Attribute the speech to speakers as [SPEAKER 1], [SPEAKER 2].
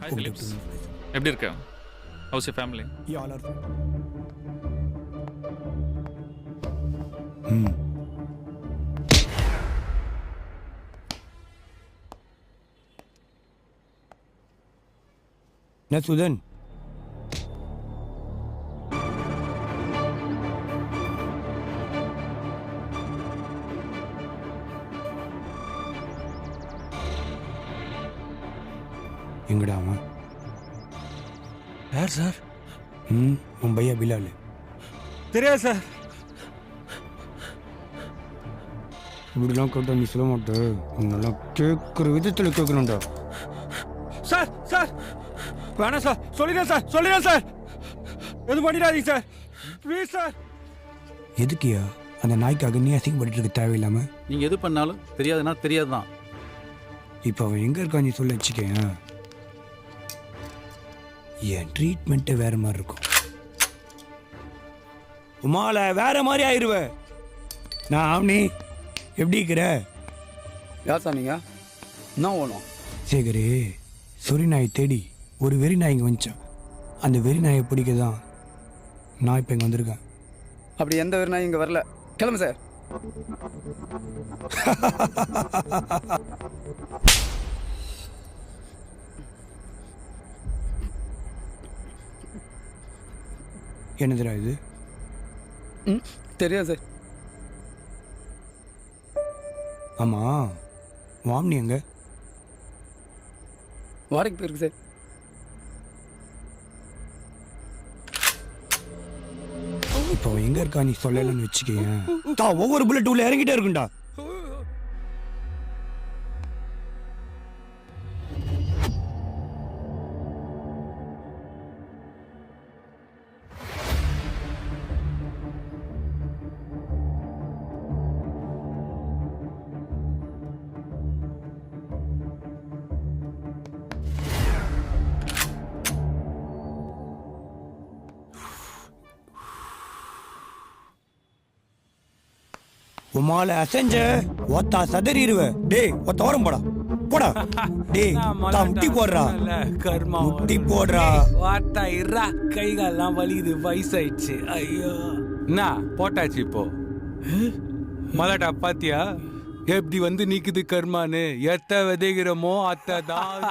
[SPEAKER 1] Hi Philips, எப்படி இருக்க? House you family?
[SPEAKER 2] Yeah, all are fine. என்ன சுதன், எங்கடா அவன்?
[SPEAKER 3] யார் சார்?
[SPEAKER 2] உன் பையா பிலால்.
[SPEAKER 3] தெரியாது சார்.
[SPEAKER 2] இப்படிலாம் கேட்டா நீ சொல்ல மாட்டே. உன்னெல்லாம் கேட்குற விதத்தில் கேட்கணும்டா.
[SPEAKER 3] சார் சார் வேணாம் சார், சொல்லிடுறேன் சார். எதுவும் பண்ணிடாதீங்க சார், ப்ளீஸ் சார்.
[SPEAKER 2] எதுக்கியா அந்த நாய்க்காக நீ அசிங்கப்பட்டு இருக்க தேவையில்லாம?
[SPEAKER 4] நீங்கள் எது பண்ணாலும் தெரியாதுன்னா தெரியாது தான்.
[SPEAKER 2] இப்போ அவன் எங்கே இருக்கா நீ சொல்ல வச்சுக்கேன். என் ட்ரீட்மெண்ட்டே வேற மாதிரி இருக்கும். உமால வேற மாதிரி ஆயிடுவ. நான் அவனி எப்படி இருக்கிற?
[SPEAKER 5] யார் சார் நீங்கள்? என்ன வேணும்?
[SPEAKER 2] சேகரே, சொறி நாயை தேடி ஒரு வெறி நாய் இங்கே வந்துச்சான். அந்த வெறி நாயை பிடிக்க தான் நான் இப்போ இங்கே வந்திருக்கேன்.
[SPEAKER 5] அப்படி எந்த ஒரு நாயும் இங்கே வரல. கிளம்பு சார்.
[SPEAKER 2] என்னதுடா இது?
[SPEAKER 5] தெரியாது சார்.
[SPEAKER 2] ஆமாம், வாம்னி எங்க?
[SPEAKER 5] வாடகைக்கு போயிருக்கு சார்.
[SPEAKER 2] இப்போ அவன் எங்க இருக்கா நீ சொல்லலன்னு வச்சுக்கேன். ஒவ்வொரு புல்லட் உள்ள இறங்கிட்டே இருக்குண்டா. உமால அசைஞ்ச ஒத்தா சதறிடுவ. டேய் ஒத்த ஓரம் போடா போடா. டேய் முட்டி போடுறா,
[SPEAKER 3] கர்மா
[SPEAKER 2] முட்டி போடுறா.
[SPEAKER 3] வாட்டா இருறா, கைகாலெல்லாம் வலிக்குது, வயசாயிடுச்சு. ஐயோ என்ன போட்டாச்சு இப்போ. மலடா பாத்தியா எப்படி வந்து நிக்குது கர்மான்னு? எத்த விதைகிறோமோ அத்தை தான்